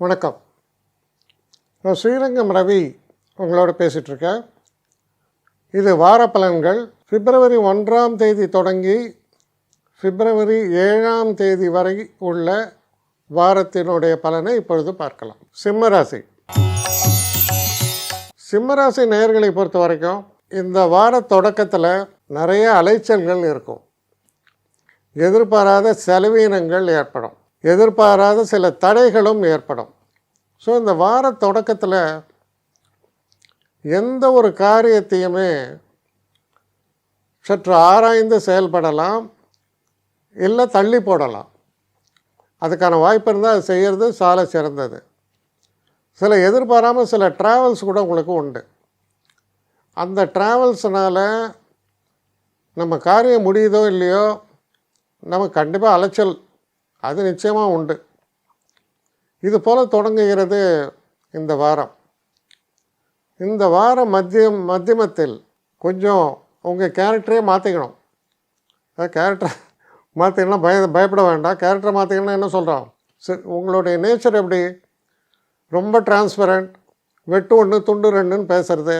வணக்கம். நான் ஸ்ரீரங்கம் ரவி உங்களோட பேசிகிட்ருக்கேன். இது வார பலன்கள். பிப்ரவரி 1ஆம் தேதி தொடங்கி பிப்ரவரி 7ஆம் தேதி வரை உள்ள வாரத்தினுடைய பலனை இப்பொழுது பார்க்கலாம். சிம்மராசி. சிம்மராசி நேயர்களை பொறுத்த வரைக்கும் இந்த வார தொடக்கத்தில் நிறைய அலைச்சல்கள் இருக்கும். எதிர்பாராத செலவீனங்கள் ஏற்படும். எதிர்பாராத சில தடைகளும் ஏற்படும். ஸோ இந்த வார தொடக்கத்தில் எந்த ஒரு காரியத்தையுமே சற்று ஆராய்ந்து செயல்படலாம், இல்லை தள்ளி போடலாம். அதுக்கான வாய்ப்பு இருந்தால் அது செய்கிறது சால சிறந்தது. சில எதிர்பாராமல் சில ட்ராவல்ஸ் கூட உங்களுக்கு உண்டு. அந்த ட்ராவல்ஸ்னால் நம்ம காரியம் முடியுதோ இல்லையோ நமக்கு கண்டிப்பாக அலைச்சல் அது நிச்சயமாக உண்டு. இது போல் தொடங்குகிறது இந்த வாரம். இந்த வாரம் மத்தியமத்தில் கொஞ்சம் உங்கள் கேரக்டரே மாற்றிக்கணும். கேரக்டர் மாற்றிக்கணும், பயப்பட வேண்டாம். கேரக்டரை மாற்றிக்கணும்னா என்ன சொல்கிறோம்? உங்களுடைய நேச்சர் எப்படி? ரொம்ப டிரான்ஸ்பரண்ட், வெட்டு ஒன்று துண்டு ரெண்டுன்னு பேசுகிறது.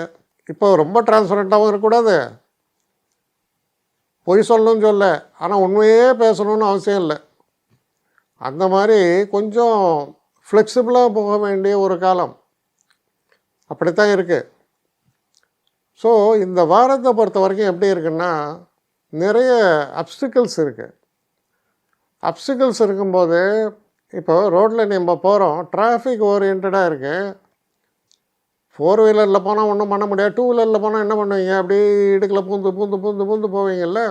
இப்போ ரொம்ப டிரான்ஸ்பரண்ட்டாகவும் இருக்கக்கூடாது, பொய் சொல்லணும்னு சொல்ல, ஆனால் உண்மையே பேசணுன்னு அவசியம் இல்லை. அந்த மாதிரி கொஞ்சம் ஃப்ளெக்சிபிளாக போக வேண்டிய ஒரு காலம் அப்படித்தான் இருக்குது. ஸோ இந்த வாரத்தை பொறுத்த வரைக்கும் எப்படி இருக்குன்னா, நிறைய அப்டிக்கல்ஸ் இருக்குது. அப்டிக்கல்ஸ் இருக்கும்போது இப்போ ரோட்டில் நம்ம போகிறோம், டிராஃபிக் ஓரியன்டாக இருக்குது. 4 வீலரில் போனால் ஒன்றும் பண்ண முடியாது. 2 வீலரில் போனால் என்ன பண்ணுவீங்க? அப்படியே இடுக்கில் பூந்து போவீங்கள்ல.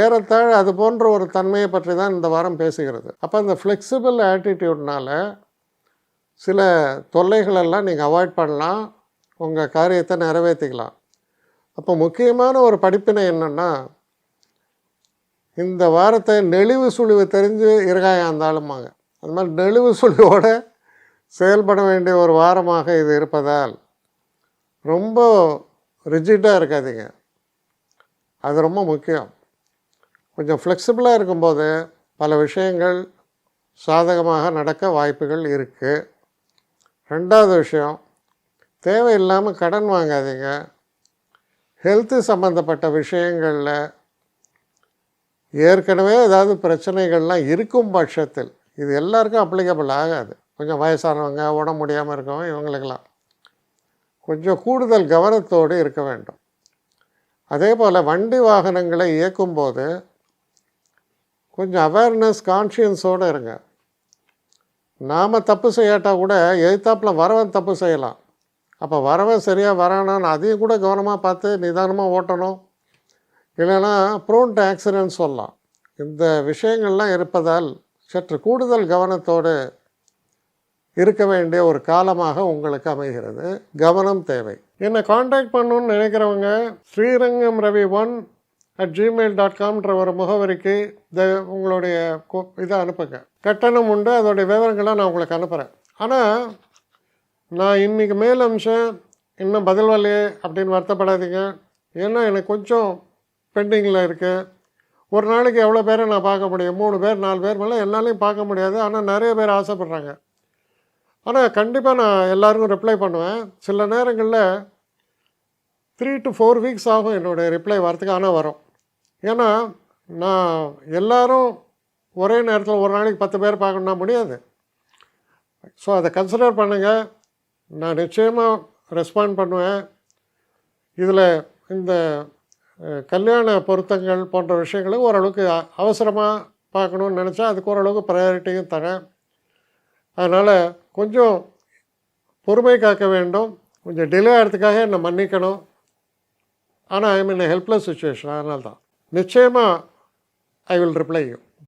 ஏறத்தாழ அது போன்ற ஒரு தன்மையை பற்றி தான் இந்த வாரம் பேசுகிறது. அப்போ அந்த ஃப்ளெக்சிபிள் ஆட்டிடியூட்னால் சில தொல்லைகளெல்லாம் நீங்கள் அவாய்ட் பண்ணலாம், உங்கள் காரியத்தை நிறைவேற்றிக்கலாம். அப்போ முக்கியமான ஒரு படிப்பினை என்னென்னா, இந்த வாரத்தை நெளிவு சுழிவு தெரிஞ்சு இருக்காயாந்தாலுமாங்க, அது மாதிரி நெளிவு சுழிவோடு செயல்பட வேண்டிய ஒரு வாரமாக இது இருப்பதால் ரொம்ப ரிஜிட்டாக இருக்காதீங்க. அது ரொம்ப முக்கியம். கொஞ்சம் ஃப்ளெக்சிபிளாக இருக்கும்போது பல விஷயங்கள் சாதகமாக நடக்க வாய்ப்புகள் இருக்குது. 2வது விஷயம், தேவையில்லாமல் கடன் வாங்காதீங்க. ஹெல்த்து சம்மந்தப்பட்ட விஷயங்களில் ஏற்கனவே ஏதாவது பிரச்சனைகள்லாம் இருக்கும் பட்சத்தில், இது எல்லாருக்கும் அப்ளிகபிள் ஆகாது. கொஞ்சம் வயசானவங்க, உடம்பு முடியாமல் இருக்கவங்க, இவங்களுக்கெல்லாம் கொஞ்சம் கூடுதல் கவனத்தோடு இருக்க வேண்டும். அதே போல் வண்டி வாகனங்களை இயக்கும்போது கொஞ்சம் அவேர்னஸ், கான்ஷியன்ஸோடு இருங்க. நாம் தப்பு செய்யாட்டால் கூட எதிர்த்தாப்பில் வரவன் தப்பு செய்யலாம். அப்போ வரவன் சரியாக வரானான்னு அதையும் கூட கவனமாக பார்த்து நிதானமாக ஓட்டணும். இல்லைன்னா ப்ரோன் டு ஆக்சிடென்ட் சொல்லலாம். இந்த விஷயங்கள்லாம் இருப்பதால் சற்று கூடுதல் கவனத்தோடு இருக்க வேண்டிய ஒரு காலமாக உங்களுக்கு அமைகிறது. கவனம் தேவை. என்னை காண்டாக்ட் பண்ணணுன்னு நினைக்கிறவங்க srirangam.ravi1@gmail.com ஒரு முகவரிக்கு உங்களுடைய இதை அனுப்புங்க. கட்டணம் உண்டு, அதோடைய விவரங்களை நான் உங்களுக்கு அனுப்புகிறேன். ஆனால் நான் இன்றைக்கி மேல் அம்சம் இன்னும் பதில் வரலையே அப்படின்னு வருத்தப்படாதீங்க. ஏன்னா எனக்கு கொஞ்சம் பெண்டிங்கில் இருக்குது. ஒரு நாளைக்கு எவ்வளோ பேரை நான் பார்க்க முடியும்? 3 பேர் 4 பேர் மேலே என்னாலையும் பார்க்க முடியாது. ஆனால் நிறைய பேர் ஆசைப்பட்றாங்க. ஆனால் கண்டிப்பாக நான் எல்லாருக்கும் ரிப்ளை பண்ணுவேன். சில நேரங்களில் 3 to 4 வீக்ஸ் ஆகும் என்னுடைய ரிப்ளை வரத்துக்கு. ஆனால் வரும். ஏன்னா நான் எல்லோரும் ஒரே நேரத்தில் ஒரு நாளைக்கு 10 பேர் பார்க்கணுன்னா முடியாது. ஸோ அதை கன்சிடர் பண்ணுங்கள். நான் நிச்சயமாக ரெஸ்பாண்ட் பண்ணுவேன். இதில் இந்த கல்யாண பொருத்தங்கள் போன்ற விஷயங்களை ஓரளவுக்கு அவசரமாக பார்க்கணுன்னு நினச்சா அதுக்கு ஓரளவுக்கு ப்ரையாரிட்டியும் தரேன். அதனால் கொஞ்சம் பொறுமை காக்க வேண்டும். கொஞ்சம் டிலே ஆகிறதுக்காக என்னை மன்னிக்கணும். ஆனால் ஐ மீன் ஹெல்ப்லெஸ் சுச்சுவேஷன். அதனால தான் நிச்சயமாக ஐ வில் ரிப்ளை யூ.